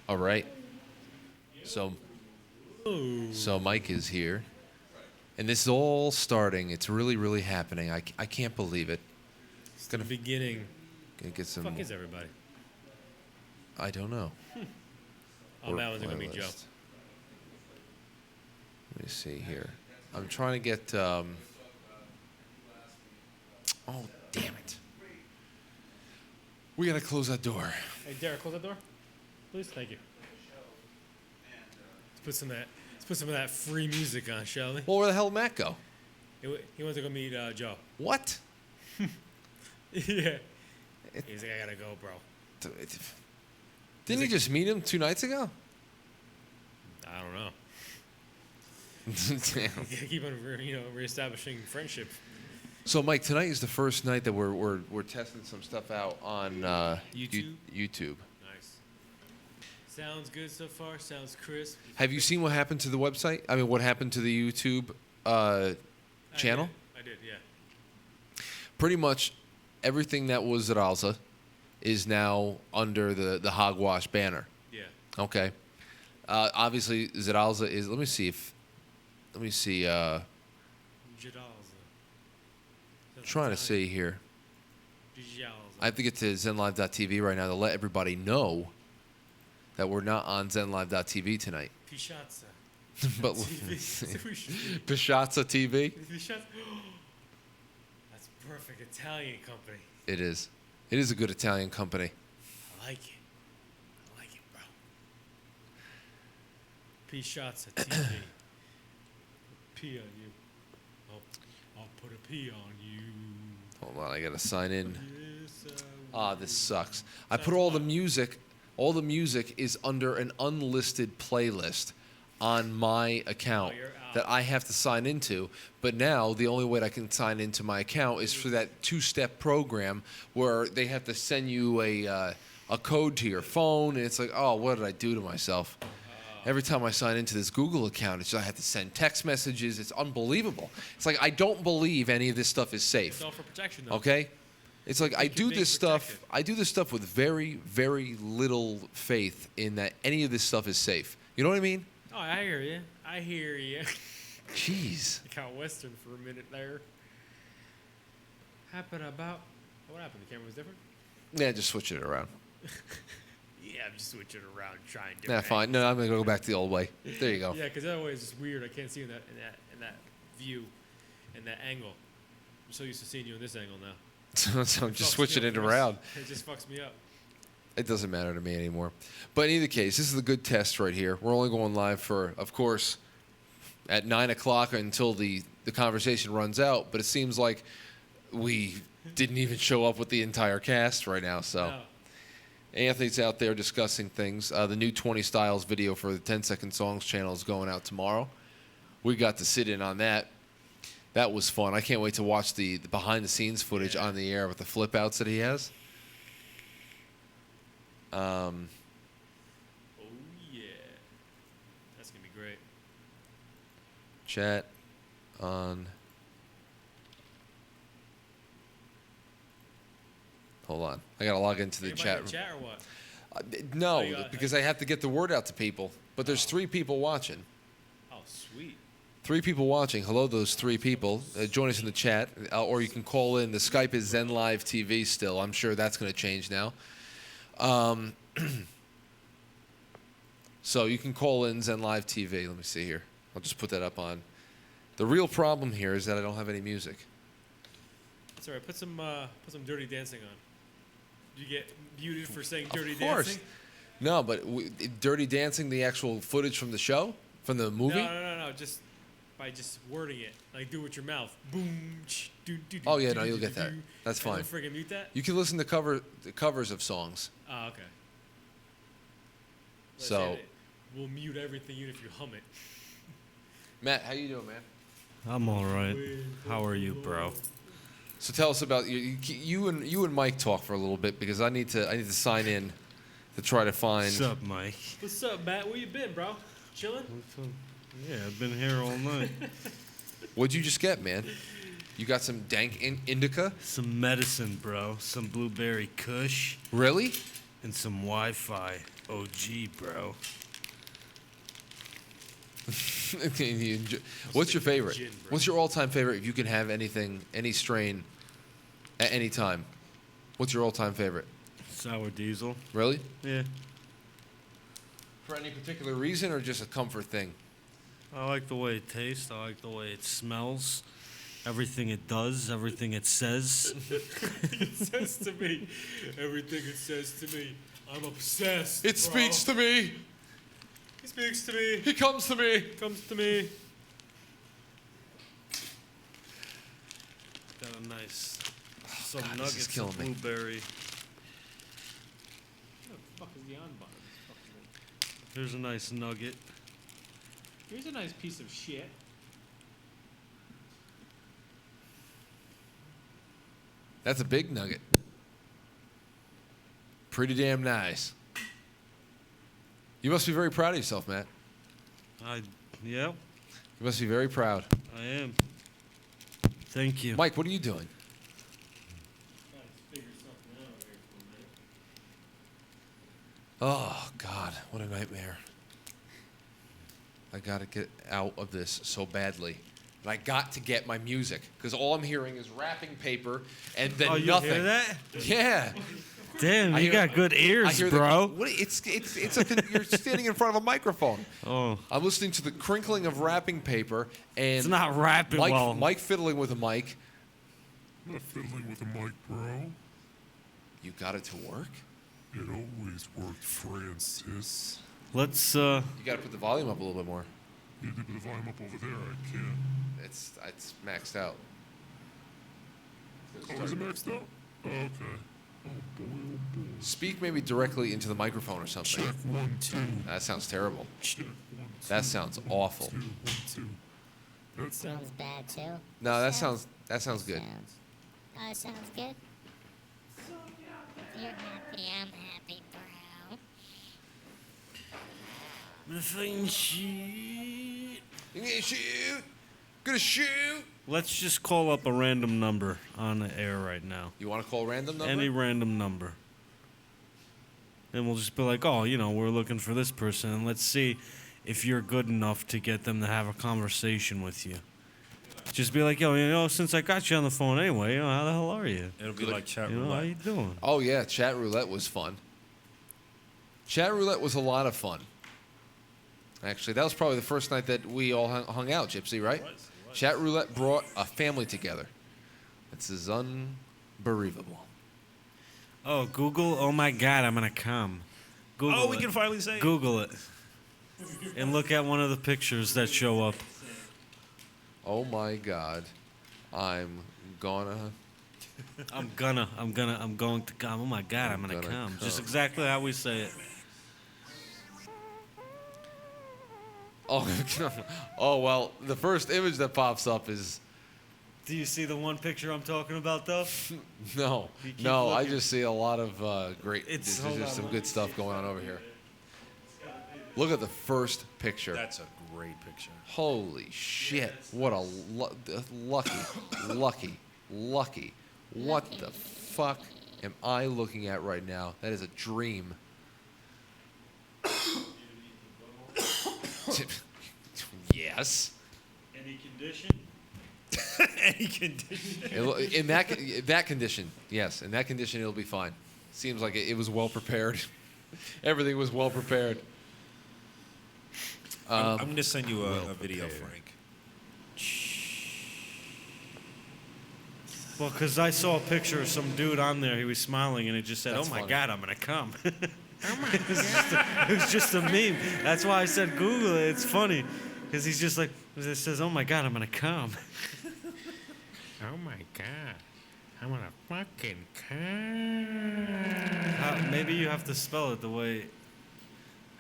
All right. So Mike is here, and this is all starting. It's really, really happening. I can't believe it. It's the beginning. Gonna get some. Fuck is everybody? I don't know. Oh, that one's gonna be Joe. Playlist. Let me see here. I'm trying to get. Oh, damn it! We gotta close that door. Hey, Derek, close that door, please. Thank you. Let's put some of that free music on, shall we? Well, where the hell did Matt go? He went to go meet Joe. What? Yeah. He's like, I gotta go, bro. Didn't you just meet him 2 nights ago? I don't know. Damn. Keep on, reestablishing friendship. So, Mike, tonight is the first night that we're testing some stuff out on YouTube? YouTube. Nice. Sounds good so far. Sounds crisp. Have you seen what happened to the website? I mean, what happened to the YouTube channel? I did, yeah. Pretty much everything that was Zeralza is now under the Hogwash banner. Yeah. Okay. Obviously, Zeralza is. Let me see. Jadalza. Trying to see here. Jadalza. I have to get to ZenLive.tv right now to let everybody know that we're not on ZenLive.tv tonight. Pishatza. But Pishatza TV. Pishatza. That's perfect Italian company. It is. It is a good Italian company. I like it, bro. Pishatza TV. P on you. I'll put a P on you. Hold on, I gotta sign in. Yes, This sucks. I put all the music. All the music is under an unlisted playlist on my account you're out. that I have to sign into. But now the only way I can sign into my account is for that 2-step program where they have to send you a code to your phone, and it's like, oh, what did I do to myself? Every time I sign into this Google account, I have to send text messages. It's unbelievable. It's like I don't believe any of this stuff is safe. It's all for protection, though. Okay? It's like I do being this stuff. protected. I do this stuff with very, very little faith in that any of this stuff is safe. You know what I mean? Oh, I hear you. I hear you. Jeez. Got Western for a minute there. What happened? The camera was different? Yeah, just switch it around. Yeah, I'm just switching around, trying Yeah, different. fine. No, I'm gonna go back to the old way. There you go. Yeah, because otherwise it's weird. I can't see in that view, in that angle. I'm so used to seeing you in this angle now. So I'm just Fucks switching me it up, around. It just fucks me up. It doesn't matter to me anymore. But in either case, this is a good test right here. We're only going live for, of course, at 9 o'clock until the conversation runs out. But it seems like we didn't even show up with the entire cast right now. So No. Anthony's out there discussing things. The new 20 Styles video for the 10-second songs channel is going out tomorrow. We got to sit in on that. That was fun. I can't wait to watch the behind-the-scenes footage on the air with the flip-outs that he has. Oh yeah, that's gonna be great. Chat on. Hold on. I got to log into the Anybody chat in room. chat or what? No, Oh, you got- because I have to get the word out to people. But there's 3 people watching. Oh, sweet. 3 people watching. Hello, those 3 people. Join us in the chat, or you can call in. The Skype is ZenLive TV still. I'm sure that's going to change now. So you can call in ZenLive TV. Let me see here. I'll just put that up on. The real problem here is that I don't have any music. It's all right. Put some Dirty Dancing on. Did you get muted for saying Dirty Of course. Dancing? No, but Dirty Dancing, the actual footage from the show, from the movie. No. Just by just wording it, like do it with your mouth. Boom. Oh, yeah, no, you'll get that. That's fine. Don't friggin' mute that. You can listen to covers of songs. Oh, okay. Let's So- say that we'll mute everything even if you hum it. Matt, how you doing, man? I'm all right. How are you, bro? So tell us about you and Mike talk for a little bit because I need to sign in to try to find. What's up, Mike? What's up, Matt? Where you been, bro? Chilling? Yeah, I've been here all night. What'd you just get, man? You got some dank indica? Some medicine, bro. Some blueberry kush Really? and some Wi-Fi. OG, bro. What's your favorite? Gin, bro. What's your all-time favorite? If you can have anything, any strain, at any time, what's your all-time favorite? Sour diesel. Really? Yeah. For any particular reason, or just a comfort thing? I like the way it tastes. I like the way it smells. Everything it does. Everything it says. It says to me, everything it says to me. I'm obsessed. It bro. speaks to me. He speaks to me. He comes to me. Comes to me. Got a nice some God, this nuggets is killing of me. blueberry. What the fuck is the on button? Here's a nice nugget. Here's a nice piece of shit. That's a big nugget. Pretty damn nice. You must be very proud of yourself, Matt. Yeah, You must be very proud. I am. Thank you. Mike, what are you doing? Oh, God, what a nightmare. I got to get out of this so badly. And I got to get my music, because all I'm hearing is wrapping paper and then Oh, you nothing. hear that? Yeah. Damn, I you hear- got good I ears, hear bro. What, you're standing in front of a microphone. Oh, I'm listening to the crinkling of wrapping paper and it's not rapping Mike, well. Mike fiddling with a mic. Not fiddling with a mic, bro. You got it to work? It always worked, Francis. Let's You got to put the volume up a little bit more. You did the volume up over there, I can't. It's maxed out. Oh, is it maxed out? Oh, okay. Oh boy, oh boy. Speak maybe directly into the microphone or something. Check 1, 2. That sounds terrible. Check 1, 2. That sounds awful. 1, 2. That's Sounds bad too. No, that sounds good. Sounds. Oh, it sounds good. If you're happy, I'm happy, bro. the thing shit. You gonna shoot? Gonna shoot? Let's just call up a random number on the air right now. You want to call random number? Any random number. And we'll just be like, oh, we're looking for this person, and let's see if you're good enough to get them to have a conversation with you. Just be like, yo, since I got you on the phone anyway, how the hell are you? It'll be like chat How roulette. you doing? Oh yeah, chat roulette was fun. Chat roulette was a lot of fun. Actually, that was probably the first night that we all hung out, Gypsy, right? It was. Chat roulette brought a family together. This is unbelievable. Oh, Google, oh my God, I'm going to come. Google Oh, we it. can finally say it. Google it. And look at one of the pictures that show up. Oh my God, I'm going to come. Oh my God, I'm gonna gonna come. Just come. exactly how we say it. Oh well, the first image that pops up is Do you see the one picture I'm talking about, though? no, You keep no. I looking. just see a lot of great. It's- There's hold just on. some good stuff going on over here. Look at the first picture. That's a great picture. Holy shit! What a lucky. What the fuck am I looking at right now? That is a dream. Yes. Any condition? Any condition. In that condition, yes. In that condition, it'll be fine. Seems like it was well prepared. Everything was well prepared. I'm going to send you a video, Frank. Well, because I saw a picture of some dude on there. He was smiling, and it just said, That's "Oh my funny. God, I'm gonna come." It was just a meme. That's why I said Google it. It's funny, because he's just like, it says, "Oh my God, I'm gonna come." Oh my god. I'm gonna fucking come. Maybe you have to spell it the way.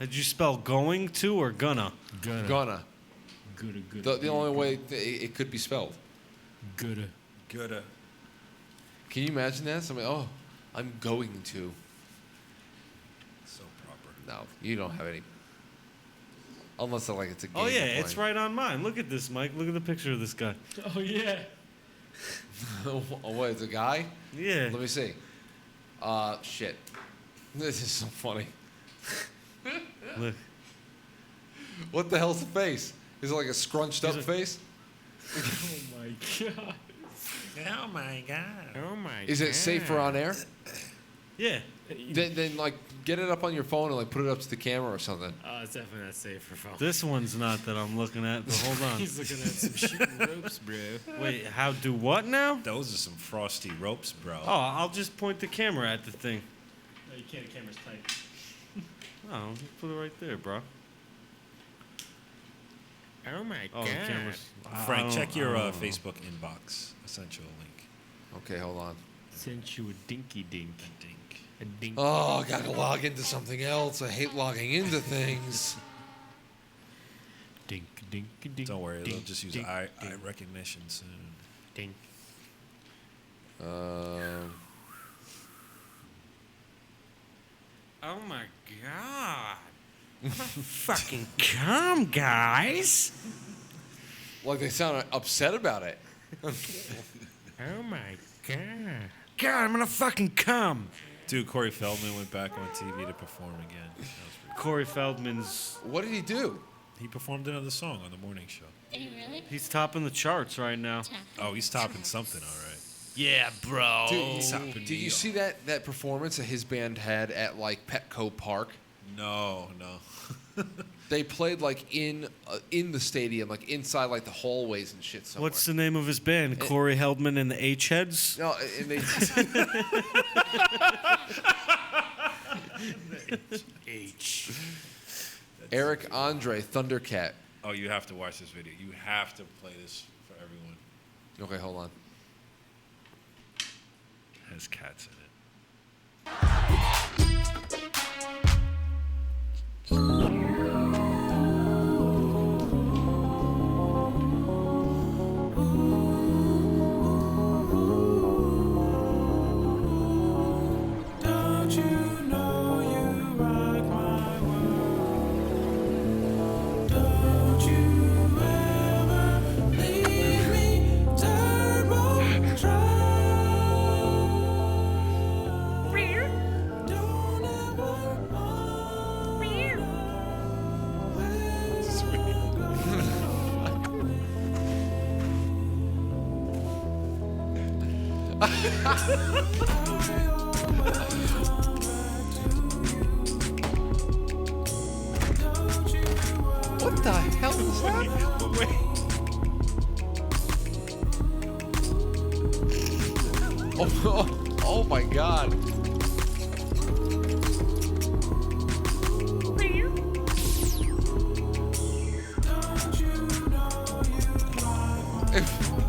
Did you spell going to or gonna? Gonna. Good. The only way it could be spelled. Good. Good. Can you imagine that? Somebody, oh, I'm going to. So proper. No, you don't have any. Unless like it's a game. Oh yeah, you're it's playing. right on mine. Look at this, Mike. Look at the picture of this guy. Oh yeah. Oh, what? It's a guy? Yeah. Let me see. Shit. This is so funny. Look. What the hell's the face? Is it like a scrunched up face? Oh my god. Oh my god. Oh my. Is it safer on air? Yeah. Then like get it up on your phone and like put it up to the camera or something. Oh, it's definitely not safe for phone. This one's not that I'm looking at, but hold on. He's looking at some shooting ropes, bro. Wait, how do what now? Those are some frosty ropes, bro. Oh, I'll just point the camera at the thing. No, you can't. The camera's tight. Oh, just put it right there, bro. Oh my Oh, the camera's. Frank, check your I don't know. Facebook inbox. I sent you a link. Okay, hold on. Sent you a dinky dink. Dink. A dink. Oh, I gotta log into something else. I hate logging into things. Dink, dink, dink. Don't worry, they'll dink, just use dink, eye dink, recognition soon. dink. Oh my god. Fucking come, guys. Like they sound upset about it. Oh my god. God, I'm gonna fucking come. Dude, Corey Feldman went back on TV to perform again. That was pretty Corey Feldman's. What did he do? He performed another song on the morning show. Did he really? He's topping the charts right now. Oh, he's topping something, all right. Yeah, bro. Did you see that performance that his band had at like Petco Park? No. They played like in the stadium, like inside like the hallways and shit somewhere. What's the name of his band? Corey Heldman and the H-Heads? No, and they H. Eric Andre Thundercat. Oh, you have to watch this video. You have to play this for everyone. Okay, hold on. It has cats in it. What the hell is that? Oh my god.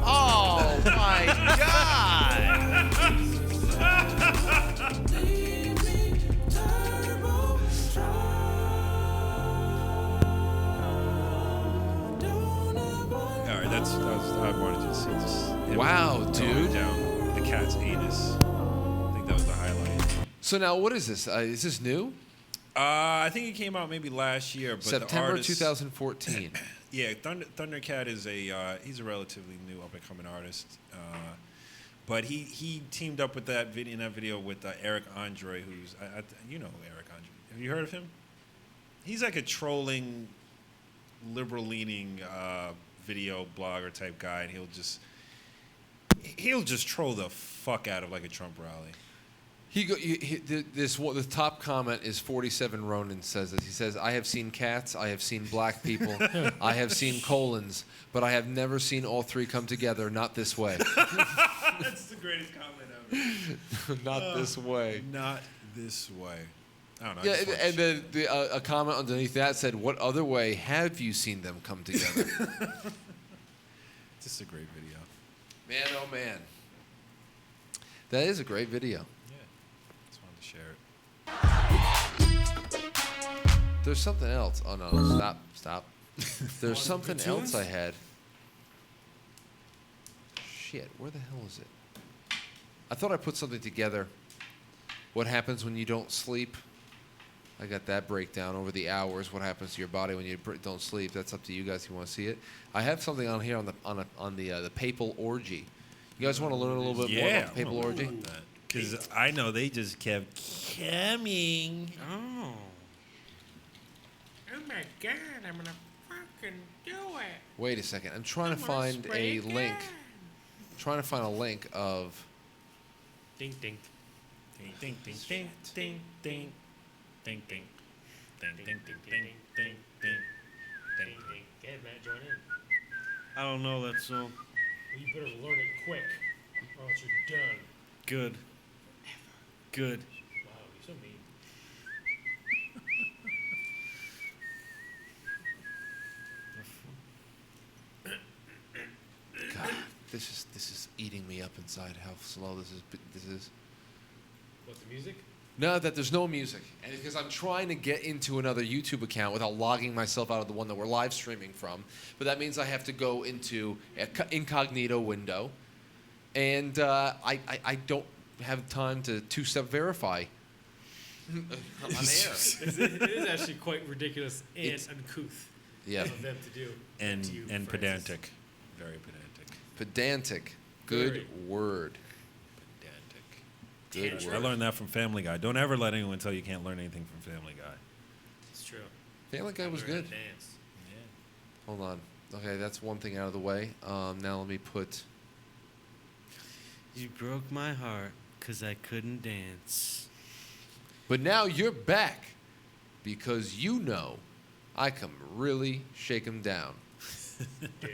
Oh my god. All right, that's I wanted to see this. Him Wow, going dude. Down the cat's anus. I think that was the highlight. So now what is this? Is this new? I think it came out maybe last year, but the September artist, 2014. Yeah, Thundercat is he's a relatively new up and coming artist, but he teamed up with in that video with Eric Andre, who's you know Eric Andre. Have you heard of him? He's like a trolling, liberal leaning video blogger type guy, and he'll just troll the fuck out of like a Trump rally. The top comment is 47 Ronin says this. He says, "I have seen cats, I have seen black people, I have seen colons, but I have never seen all three come together. Not this way. That's the greatest comment ever. Not this way." Not this way. I don't know. I Yeah, just watch and then a comment underneath that said, "What other way have you seen them come together?" Just a great video. Man, oh man, that is a great video. Yeah, just wanted to share it. There's something else. Oh no, stop. There's something else I had. Shit, where the hell is it? I thought I put something together. What happens when you don't sleep? I got that breakdown over the hours. What happens to your body when you don't sleep? That's up to you guys if you want to see it. I have something on here on the Papal Orgy. You guys want to learn a little bit more about the Papal Orgy? Because I know they just kept coming. Oh. my god, I'm gonna fucking do it. Wait a second. I'm trying to I'm gonna find spray a a link. gun. I'm trying to find a link of. Ding ding. Ding ding ding ding ding ding ding ding ding ding ding ding ding ding Ding ding. Go ahead, Matt, join in. I don't know that song. Well, you better learn it quick, or else you're done. Good. Good. Wow, you're so mean. God, this is eating me up inside. How slow this is. This is. What, the music? No, that there's no music, and because I'm trying to get into another YouTube account without logging myself out of the one that we're live streaming from. But that means I have to go into an incognito window, and I don't have time to two-step verify on air. It is actually quite ridiculous and It's- uncouth Yeah, of them to do. and to you, and Francis. pedantic, very pedantic. pedantic. Good Very. word. Pedantic. Good I word. learned that from Family Guy. Don't ever let anyone tell you can't learn anything from Family Guy. It's true. Family Guy was I learned good. how to dance. Hold on. Okay, that's one thing out of the way. Now let me put. You broke my heart because I couldn't dance. But now you're back because you know I can really shake 'em down. Do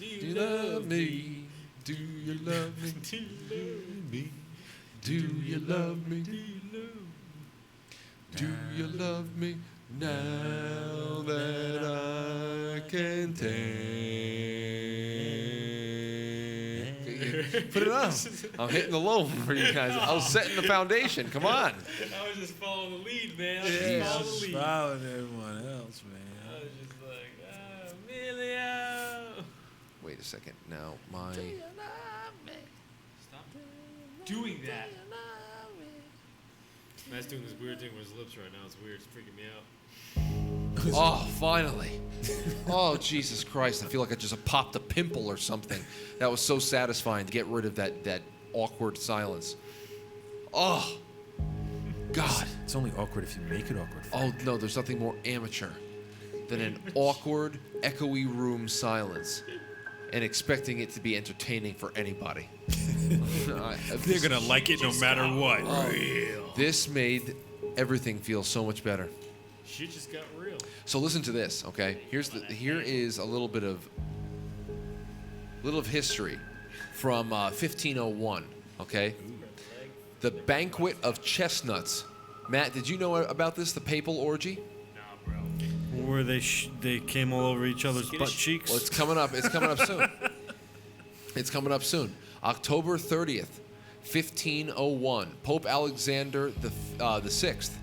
Do you love me? Do you love me? Do you love me? Do you love me? Do you love me now that I can take? Put it on. I'm hitting the low for you guys. I was setting the foundation. Come on. I was just following the lead, man. I was just following the lead. Following everyone else, man. I was just like, Emilio. Wait a second. Now my. Stop doing that. Matt's doing this weird thing with his lips right now. It's weird. It's freaking me out. Oh, finally. Oh, Jesus Christ. I feel like I just popped a pimple or something. That was so satisfying to get rid of that awkward silence. Oh, God. It's only awkward if you make it awkward. Oh, no, there's nothing more amateur than an awkward, echoey room silence and expecting it to be entertaining for anybody. They're gonna like it no matter what. This made everything feel so much better. Shit just got real. So listen to this, okay? Here is a little bit of history from 1501, okay? The banquet of chestnuts. Matt, did you know about this? The Papal Orgy? Nah, bro. Where they came all over each other's butt cheeks. Well, it's coming up. It's coming up soon. It's coming up soon. October 30th, 1501. Pope Alexander the Sixth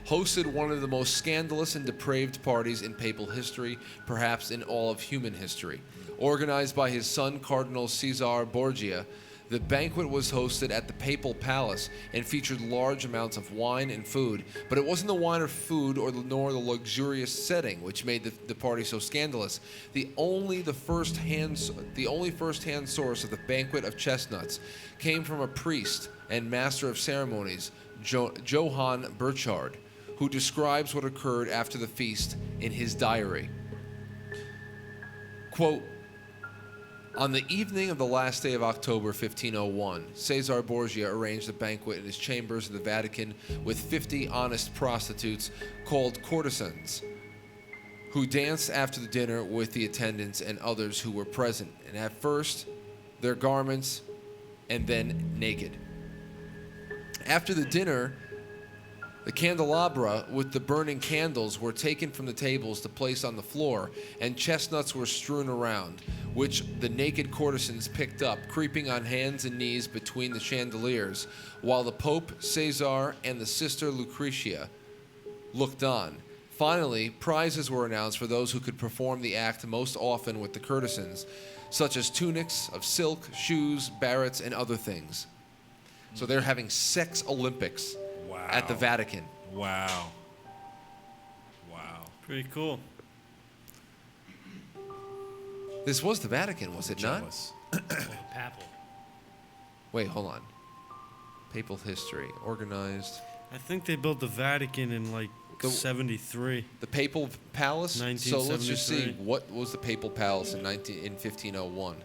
hosted one of the most scandalous and depraved parties in papal history, perhaps in all of human history. Organized by his son, Cardinal Caesar Borgia, the banquet was hosted at the Papal Palace and featured large amounts of wine and food, but it wasn't the wine or food nor the luxurious setting which made the party so scandalous. The only first-hand source of the banquet of chestnuts came from a priest and master of ceremonies, Johann Burchard, who describes what occurred after the feast in his diary. Quote, on the evening of the last day of October 1501, Caesar Borgia arranged a banquet in his chambers in the Vatican with 50 honest prostitutes called courtesans, who danced after the dinner with the attendants and others who were present, and at first their garments and then naked. After the dinner, the candelabra with the burning candles were taken from the tables to place on the floor, and chestnuts were strewn around, which the naked courtesans picked up, creeping on hands and knees between the chandeliers, while the Pope, Caesar, and the sister Lucretia looked on. Finally, prizes were announced for those who could perform the act most often with the courtesans, such as tunics of silk, shoes, barrets, and other things. So they're having sex Olympics at the Vatican. Wow. Pretty cool. This was the Vatican, was it Jealous. Papal. not? Wait, hold on. Papal history, organized. I think they built the Vatican in like 73. The Papal Palace. So let's just see 1973. what was the Papal Palace in 1501.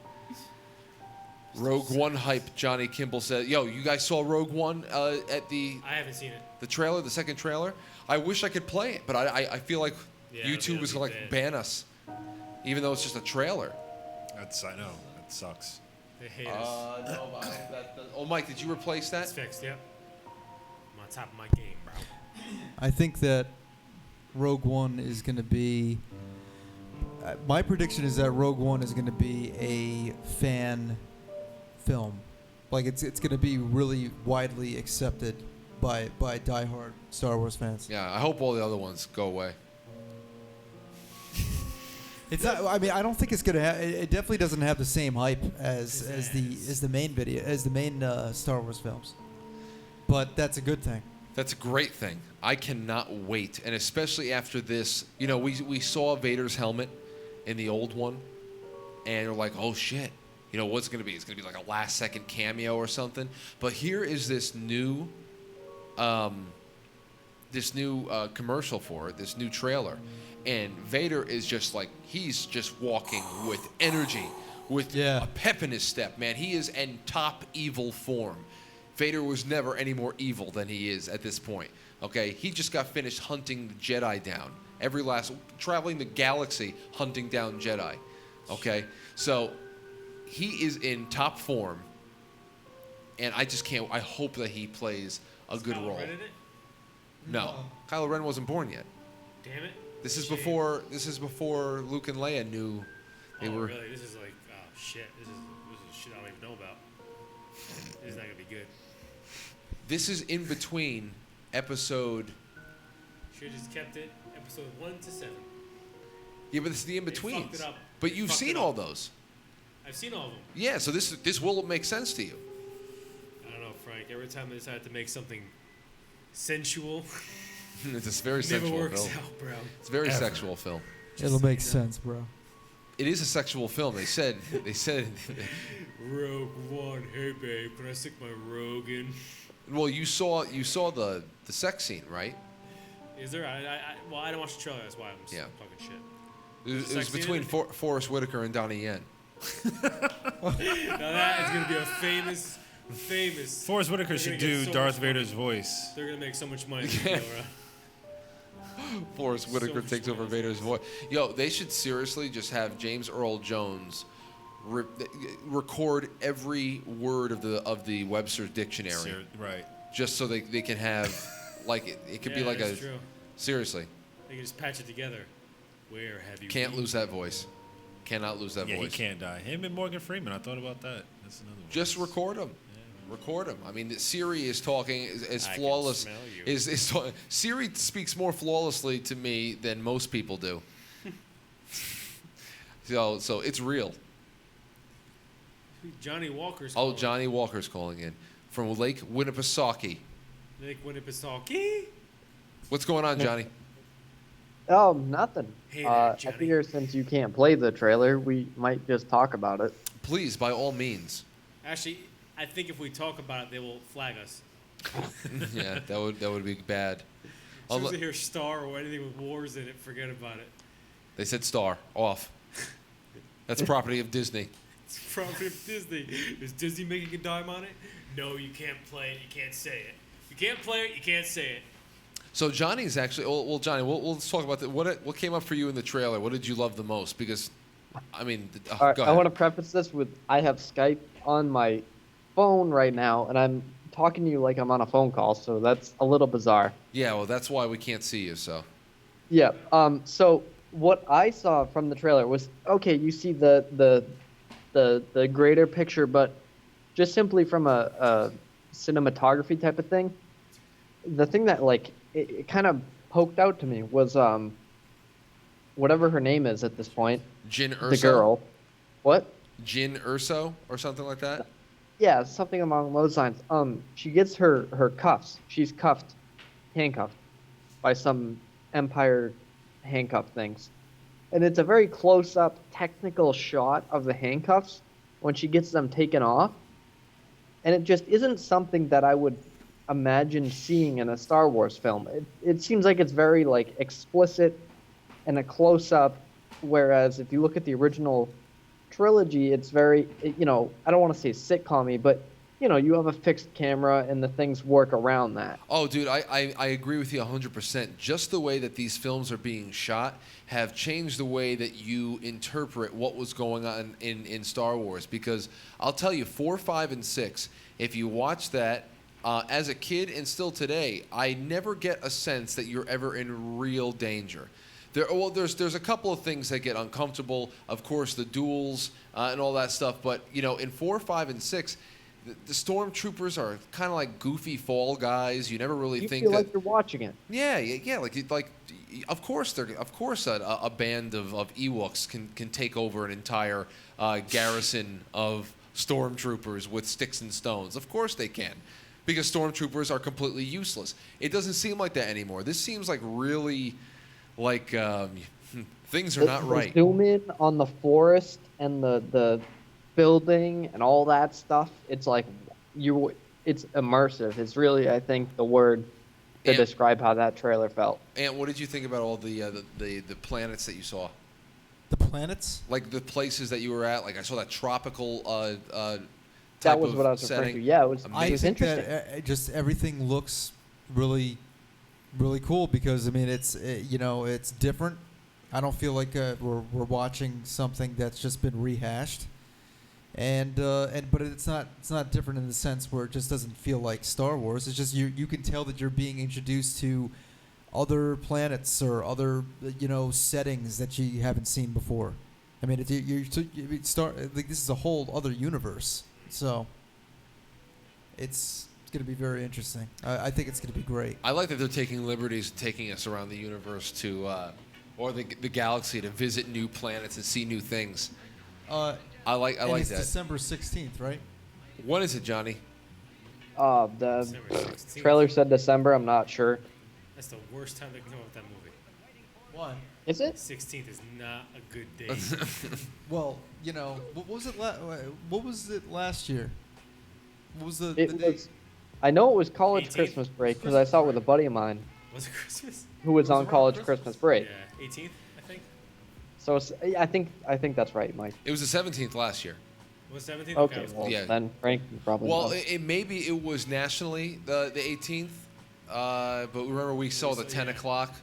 Rogue One hype. Johnny Kimball said, "Yo, you guys saw Rogue One at the I haven't seen it. trailer, the second trailer? I wish I could play it, but I feel like Yeah, YouTube it'll is be gonna bad. ban us, even though it's just a trailer." I know that sucks. They hate us. No, oh, Mike, did you replace that? It's fixed. Yep. I'm on top of my game, bro. I think that Rogue One is going to be. My prediction is that Rogue One is going to be a fan film, like it's going to be really widely accepted by diehard Star Wars fans. Yeah, I hope all the other ones go away. It's not. I mean, I don't think it's gonna. It definitely doesn't have the same hype as the main Star Wars films. But that's a good thing. That's a great thing. I cannot wait, and especially after this. You know, we saw Vader's helmet in the old one, and we're like, oh shit. You know what's it gonna be? It's gonna be like a last second cameo or something. But here is this new commercial for it, this new trailer. And Vader is just like, he's just walking with energy, with a pep in his step, man. He is in top evil form. Vader was never any more evil than he is at this point, okay? He just got finished hunting the Jedi down. Traveling the galaxy, hunting down Jedi, okay? So he is in top form, and I hope that he plays a good Kylo role. Ren in it? No, Kylo Ren wasn't born yet. Damn it. This is Shame. before Luke and Leia knew they were. Really? This is like, oh shit. This is shit I don't even know about. This is not gonna be good. This is in between episode. Should have just kept it episode 1 to 7. Yeah, but this is the in They between. fucked it up. But They you've fucked seen it all up. those. I've seen all of them. Yeah, so this will make sense to you. I don't know, Frank. Every time they decide to make something sensual, It's a very it never sexual works film. out, bro. It's a very sexual film. It'll make sense, bro. It is a sexual film. They said. Rogue One, hey babe, can I stick my rogue in? Well, you saw the sex scene, right? Is there? Well, I don't watch the trailer. That's why I'm just Yeah. talking shit. It was Sex scene between in it? Forrest Whitaker and Donnie Yen. Now that is gonna be a famous. Forrest Whitaker They're should gonna get do so Darth much money. Vader's voice. They're gonna make so much money. Laura. Forrest Whitaker much takes over money. Vader's voice. Yo, they should seriously just have James Earl Jones record every word of the Webster's dictionary, Right. just so they can have like it could be like that's true. seriously. They can just patch it together. Where have you? Can't been? lose that voice. Cannot lose that Yeah, voice. he can't die. Him and Morgan Freeman. I thought about that. That's another one. Just record him. Record him. I mean, Siri is talking as I can flawless. smell you. Siri speaks more flawlessly to me than most people do. So it's real. Johnny Walker's. Oh, calling. Johnny Walker's calling in from Lake Winnipesaukee. Nick Winnipesaukee. What's going on, Johnny? Oh, nothing. Hey there, I Johnny. figure since you can't play the trailer, we might just talk about it. Please, by all means. Actually, I think if we talk about it, they will flag us. Yeah, that would be bad. As soon as they hear Star or anything with wars in it, forget about it. They said star off. That's property of Disney. It's property of Disney. Is Disney making a dime on it? No, you can't play it. You can't say it. You can't play it. You can't say it. So Johnny's actually. Well, Johnny, we'll talk about that. What came up for you in the trailer? What did you love the most? Because, I mean, All right, go I ahead. want to preface this with I have Skype on my phone right now, and I'm talking to you like I'm on a phone call, so that's a little bizarre. Yeah, well, that's why we can't see you. So. Yeah. So what I saw from the trailer was okay. You see the greater picture, but just simply from a cinematography type of thing. The thing that like it kind of poked out to me was whatever her name is at this point. Jin Urso. The girl. What? Jin Urso or something like that. Yeah, something along those lines. She gets her cuffs. She's handcuffed by some Empire handcuff things. And it's a very close-up technical shot of the handcuffs when she gets them taken off. And it just isn't something that I would imagine seeing in a Star Wars film. It seems like it's very like explicit and a close up, whereas if you look at the original trilogy, it's very, I don't want to say sitcom-y, but you have a fixed camera and the things work around that. Oh, dude, I agree with you 100%. Just the way that these films are being shot have changed the way that you interpret what was going on in Star Wars. Because I'll tell you, 4, 5, and 6, if you watch that as a kid and still today, I never get a sense that you're ever in real danger. There's a couple of things that get uncomfortable. Of course, the duels and all that stuff. But, in 4, 5, and 6... the stormtroopers are kind of like goofy fall guys. You never really You think feel that. like you're watching it. Yeah. Like, of course a band of Ewoks can take over an entire garrison of stormtroopers with sticks and stones. Of course they can, because stormtroopers are completely useless. It doesn't seem like that anymore. This seems like really, like things are not right. Zoom in on the forest and the building and all that stuff. It's like it's immersive. It's really, I think, the word to And- describe how that trailer felt. And what did you think about all the planets that you saw? The planets? Like the places that you were at? Like I saw that tropical type That was of what I was referring setting. to. Yeah, it was Amazing. interesting. that just everything looks really, really cool because it's different. I don't feel like we're watching something that's just been rehashed. But it's not different in the sense where it just doesn't feel like Star Wars. It's just you can tell that you're being introduced to other planets or other settings that you haven't seen before. I mean, this is a whole other universe. So it's going to be very interesting. I think it's going to be great. I like that they're taking liberties, taking us around the universe or the galaxy to visit new planets and see new things. I like it's that. December 16th, right? When is it, Johnny? The December 16th. trailer said December. I'm not sure. That's the worst time they can come up with that movie. Why? Is it? 16th is not a good day. Well, what was it? What was it last year? What was the It date? was. I know it was college 18th? Christmas break because I saw it with a buddy of mine Was it Christmas? who was on around college Christmas. Christmas break. Yeah, 18th, I think. So I think that's right, Mike. It was the 17th last year. Was 17th? Okay, I well Yeah. then Frank probably. Well, knows. maybe it was nationally the 18th, but remember we saw the 10 o'clock.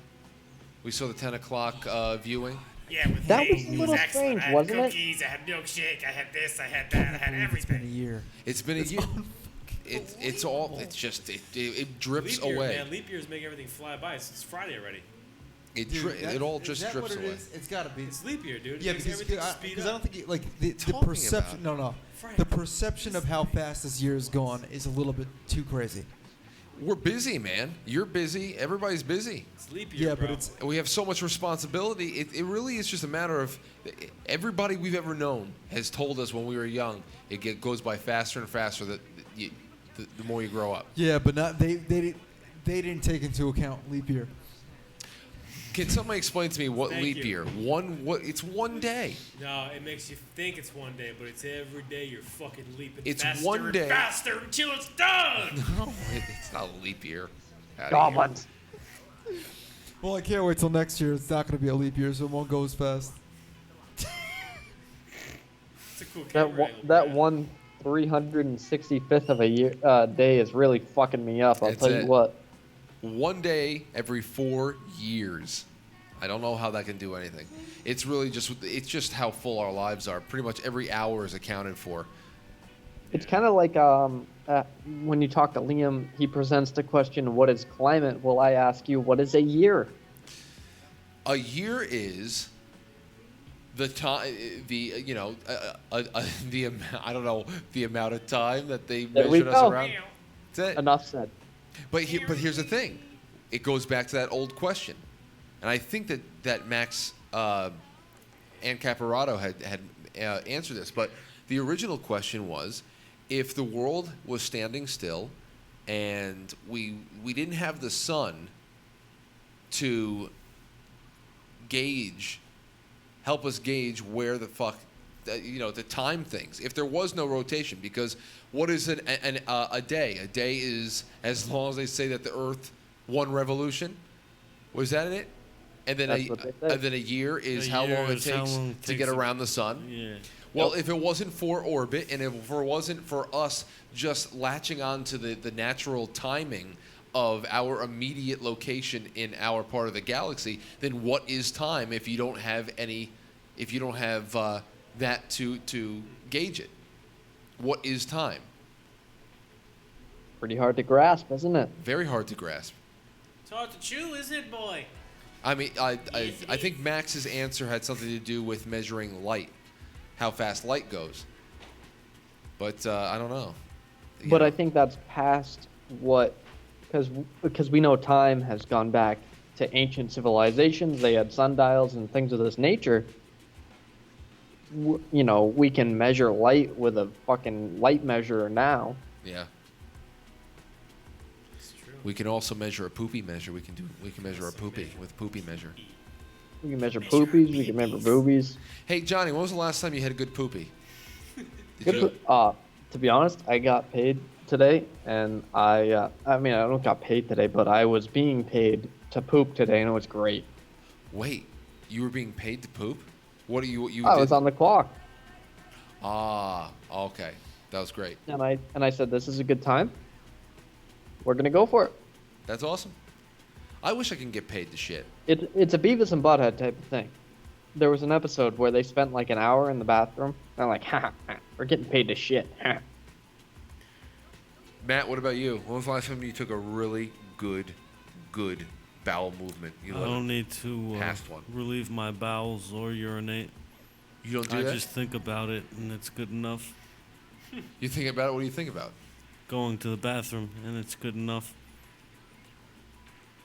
We saw the 10 o'clock viewing. Yeah, with That me. was a It little excellent. strange, I had wasn't it? cookies, I had milkshake, I had this, I had I that, I can't had believe it's been a everything. year. It's been a year. It's all. It's just it drips Leap year, away. man. Leap years make everything fly by. It's Friday already. It all just is that drips what it away. is? It's got to be. It's leap year, dude. It Yeah, makes because everything I, speed because I up. don't think the Talking perception. about No, Frank, the perception of how fast this year is gone is a little bit too crazy. We're busy, man. You're busy. Everybody's busy. It's leap year, Yeah, bro. but it's We have so much responsibility. It really is just a matter of everybody we've ever known has told us when we were young. It goes by faster and faster. The more you grow up. yeah, but not they didn't take into account leap year. Can somebody explain to me what Thank leap you. year? It's one day. No, it makes you think it's one day, but it's every day you're fucking leaping It's faster one and day. faster until it's done. No, it's not a leap year. Outta here. Goblins. Well, I can't wait till next year. It's not going to be a leap year, so it won't go as fast. It's a cool That camera one, angle, that Brad. 1/365th of a year day is really fucking me up. I'll That's tell it. you what. One day every 4 years. I don't know how that can do anything. It's really just how full our lives are. Pretty much every hour is accounted for. It's kind of like when you talk to Liam, he presents the question, "What is climate?" Well, I ask you, "What is a year?" A year is the time, I don't know, the amount of time that they There we measured us go. around. That's it. Enough said. But here's the thing. It goes back to that old question. And I think that Max and Caparato had answered this. But the original question was, if the world was standing still and we didn't have the sun to help us gauge where the fuck to time things. If there was no rotation, because what is a day? A day is as long as they say that the Earth one revolution. Was that it? And then That's what they say. and then a year is how year long it is how takes long it to get takes to- around the sun. Yeah. Well, if it wasn't for orbit, and if it wasn't for us just latching on to the natural timing of our immediate location in our part of the galaxy, then what is time if you don't have that to gauge it? What is time? Pretty hard to grasp, isn't it? Very hard to grasp. It's hard to chew, isn't it, boy? I mean, I think Max's answer had something to do with measuring light, how fast light goes. But I don't know. But I think that's past what, because we know time has gone back to ancient civilizations. They had sundials and things of this nature. We can measure light with a fucking light measurer now. Yeah. It's true. We can also measure a poopy measure. We can measure a poopy with poopy measure. We can measure poopies. We can measure boobies. Hey Johnny, when was the last time you had a good poopy? Did Good you? To be honest, I got paid today, and I don't got paid today, but I was being paid to poop today, and it was great. Wait, you were being paid to poop? What do you I did? was on the clock, Ah, okay, that was great. and I said, "This is a good time. We're gonna go for it." That's awesome. I wish I can get paid to shit. It's a Beavis and Butthead type of thing. There was an episode where they spent like an hour in the bathroom, and I'm like, "Ha, ha, we're getting paid to shit." Ha. Matt, what about you? When was the last time you took a really good bowel movement? You I let don't it- need to past one. relieve my bowels or urinate. You don't do I that? just think about it, and it's good enough. You think about it? What do you think about? Going to the bathroom, and it's good enough.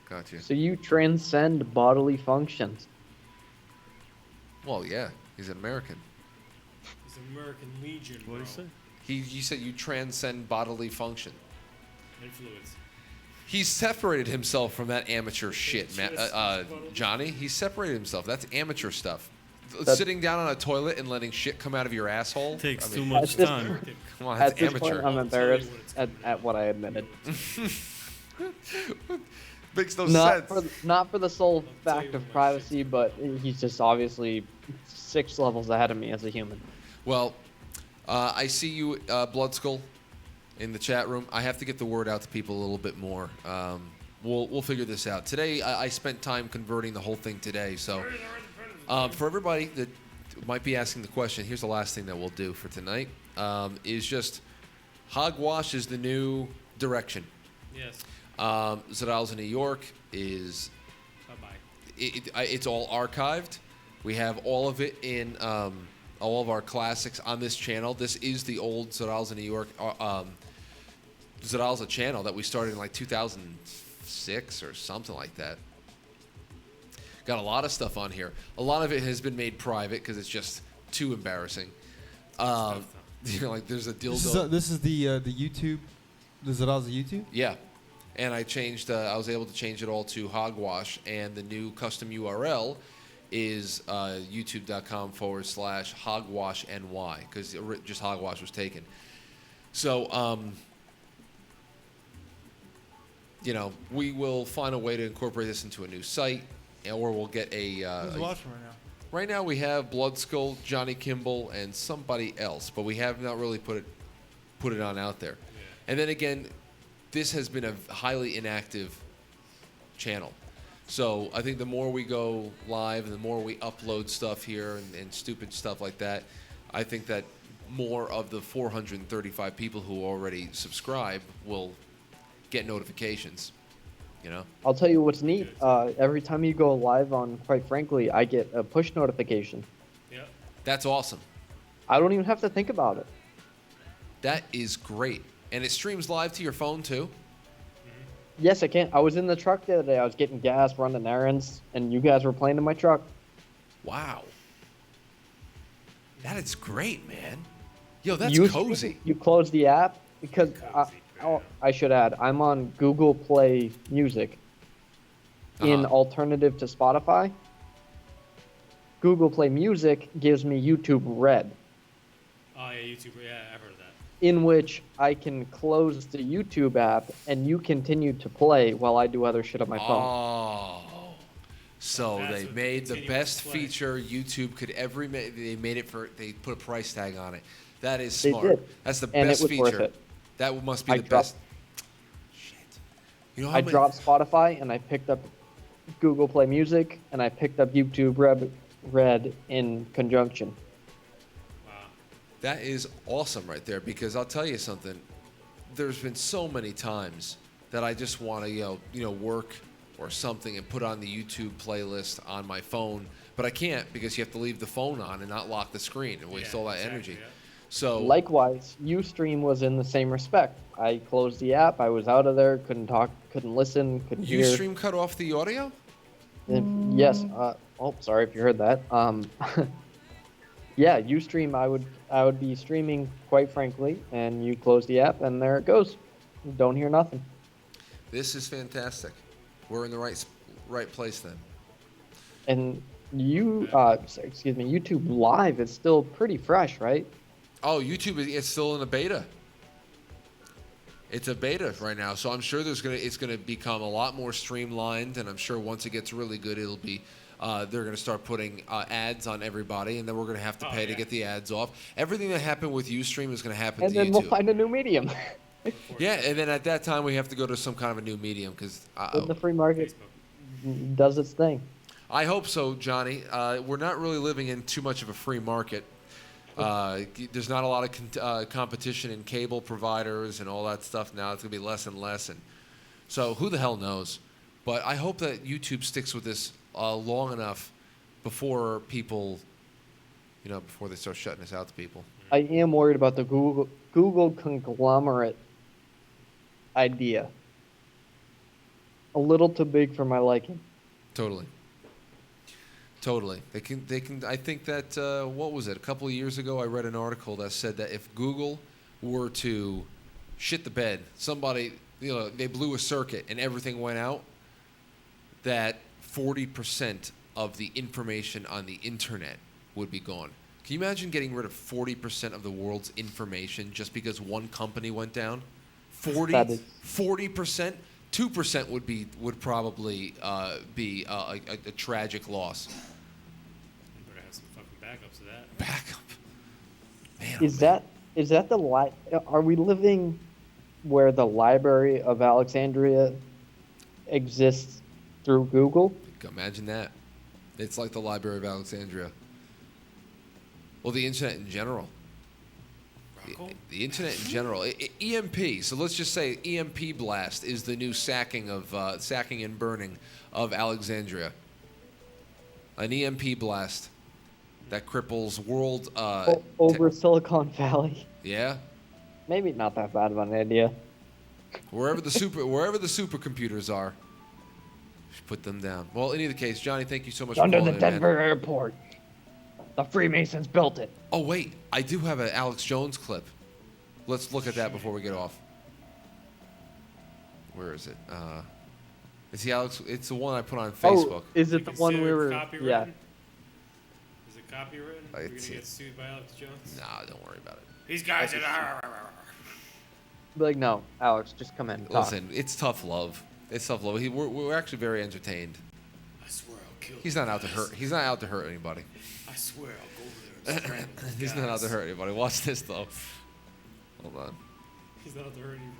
Gotcha. So you transcend bodily functions. Well, yeah, he's an American. It's American Legion, bro. What do you say? You said you transcend bodily function. Influence. He's separated himself from that amateur shit, Matt. Johnny. He's separated himself. That's amateur stuff. Sitting down on a toilet and letting shit come out of your asshole. Takes I too mean, much At this time. point- Come on, At that's this amateur. point, I'm embarrassed at what I admitted. Makes no Not sense. not for the sole tell fact you of when my privacy, but he's just obviously 6 levels ahead of me as a human. Well, I see you, Bloodskull, in the chat room. I have to get the word out to people a little bit more. We'll figure this out. Today, I spent time converting the whole thing today. So, for everybody that might be asking the question, here's the last thing that we'll do for tonight. Is just hogwash is the new direction. Yes. Zadal's in New York is Bye-bye. it's all archived. We have all of it in all of our classics on this channel. This is the old Zadal's in New York. Zadal's a channel that we started in like 2006 or something like that. Got a lot of stuff on here. A lot of it has been made private because it's just too embarrassing. Like there's a dildo. This is the YouTube. The Zadal's YouTube. Yeah. And I changed. I was able to change it all to hogwash, and the new custom URL is youtube.com/hogwashny because just hogwash was taken. So, we will find a way to incorporate this into a new site, or we'll get a. Who's watching right now? Right now we have Bloodskull, Johnny Kimball, and somebody else, but we have not really put it on out there. Yeah. And then again, this has been a highly inactive channel. So I think the more we go live and the more we upload stuff here and stupid stuff like that, I think that more of the 435 people who already subscribe will get notifications. I'll tell you what's neat. Every time you go live on, quite frankly, I get a push notification. Yeah. That's awesome. I don't even have to think about it. That is great. And it streams live to your phone too? Yes, I can. I was in the truck the other day. I was getting gas, running errands, and you guys were playing in my truck. Wow. That is great, man. Yo, that's You- cozy. You close the app because I should add, I'm on Google Play Music in Uh-huh. alternative to Spotify. Google Play Music gives me YouTube Red. Oh yeah, YouTube. Yeah, I've heard of that. in which I can close the YouTube app and you continue to play while I do other shit on my phone. Oh. So That's they what made the continuous best play. feature YouTube could ever make. They made it for. They put a price tag on it. That is They smart. did. That's the And it best was worth feature. it. That must be I the dropped- best. Shit. You know how I many? dropped Spotify and I picked up Google Play Music and I picked up YouTube Red in conjunction. Wow. That is awesome right there, because I'll tell you something. There's been so many times that I just want to work or something and put on the YouTube playlist on my phone, but I can't because you have to leave the phone on and not lock the screen and waste all that energy. Yeah. So Likewise, Ustream was in the same respect. I closed the app, I was out of there, couldn't talk, couldn't listen, couldn't hear. Ustream cut off the audio? Yes. Oh, sorry if you heard that. Yeah, Ustream. I would be streaming, quite frankly, and you close the app, and there it goes. Don't hear nothing. This is fantastic. We're in the right place then. And excuse me, YouTube Live is still pretty fresh, right? Oh, YouTube it's still in a beta. It's a beta right now, so I'm sure it's gonna become a lot more streamlined, and I'm sure once it gets really good, it'll be they're gonna start putting ads on everybody, and then we're gonna have to pay to get the ads off. Everything that happened with Ustream is gonna happen And to then YouTube. we'll find a new medium. Yeah, and then at that time we have to go to some kind of a new medium because When the free market Facebook. does its thing. I hope so, Johnny. We're not really living in too much of a free market. There's not a lot of competition in cable providers and all that stuff now. It's going to be less and less. And so who the hell knows? But I hope that YouTube sticks with this long enough before people, before they start shutting this out to people. I am worried about the Google conglomerate idea. A little too big for my liking. Totally. They can. I think that what was it? A couple of years ago, I read an article that said that if Google were to shit the bed, somebody, they blew a circuit and everything went out, that 40% of the information on the internet would be gone. Can you imagine getting rid of 40% of the world's information just because one company went down? 40%? 2% would probably be a tragic loss. You better have some fucking backups of that. Backup. Man, Is that are we living where the Library of Alexandria exists through Google? imagine that. It's like the Library of Alexandria. Well, the internet in general. The internet in general. EMP. So let's just say EMP blast is the new sacking and burning of Alexandria. An EMP blast that cripples world. Over Silicon Valley. Yeah. Maybe not that bad of an idea. Wherever the supercomputers are, just put them down. Well, in either case, Johnny, thank you so much Under for the calling in, man. Denver airport. The Freemasons built it. Oh wait, I do have an Alex Jones clip. Let's look at that before we get off. Where is it? It's the Alex. It's the one I put on Facebook. Oh, is it the one we were? Copywritten? Yeah. Is it copywritten? We're gonna It's- get sued by Alex Jones. Nah, don't worry about it. These guys are. Be like, no, Alex, just come in. Talk. Listen, it's tough love. It's tough love. We're actually very entertained. I swear I'll kill. He's not out to hurt. He's not out to hurt anybody. I swear I'll go over there and strangle these He's not out guys. to hurt anybody. Watch this though. Hold on. He's not out to hurt anybody.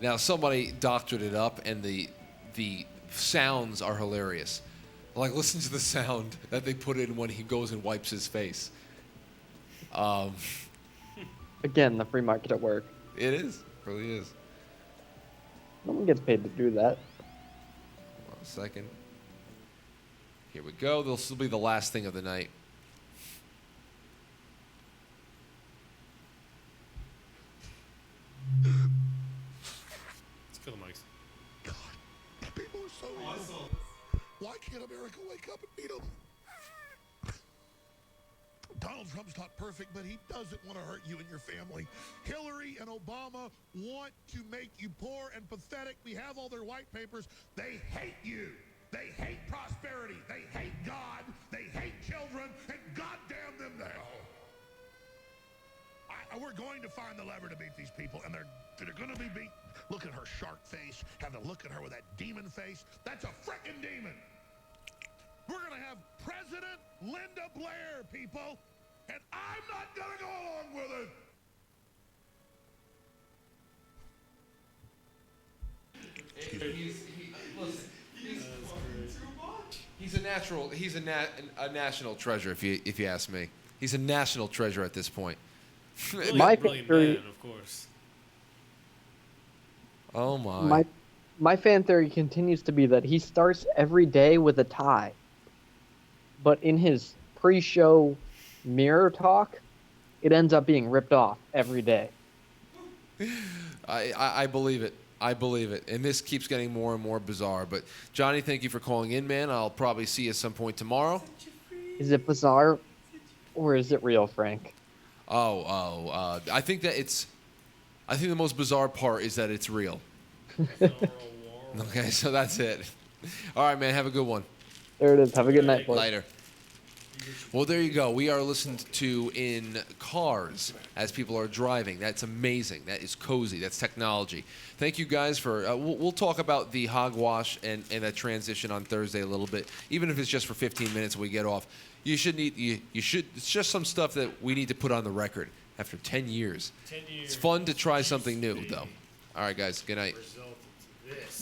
Now somebody doctored it up, and the sounds are hilarious. Like, listen to the sound that they put in when he goes and wipes his face. Again, the free market at work. It is, really is. No one gets paid to do that. Hold on a second. Here we go. This will be the last thing of the night. Let's kill the mics. God, people are so evil. Why can't America wake up and beat them? Donald Trump's not perfect, but he doesn't want to hurt you and your family. Hillary and Obama want to make you poor and pathetic. We have all their white papers. They hate you. They hate prosperity. They hate God. They hate children. And goddamn them to hell. We're going to find the lever to beat these people, and they're going to be beat. Look at her shark face. Have a look at her with that demon face. That's a frickin' demon. We're going to have President Linda Blair, people, and I'm not going to go along with it. He's a natural. He's a national treasure, if you ask me. He's a national treasure at this point. My Brilliant theory- man, of course. Oh my. My fan theory continues to be that he starts every day with a tie, but in his pre-show mirror talk, it ends up being ripped off every day. I believe it. I believe it. And this keeps getting more and more bizarre. But Johnny, thank you for calling in, man. I'll probably see you at some point tomorrow. Is it bizarre, or is it real, Frank? I think that I think the most bizarre part is that it's real. Okay, so that's it. All right, man. Have a good one. There it is. Have a good night, boys. Later. Well, there you go. We are listened to in cars as people are driving. That's amazing. That is cozy. That's technology. Thank you guys for. We'll talk about the hogwash and that transition on Thursday a little bit, even if it's just for 15 minutes when we get off. You should. It's just some stuff that we need to put on the record after 10 years. 10 years. It's fun to try something new, though. All right, guys. Good night. Resulted to this.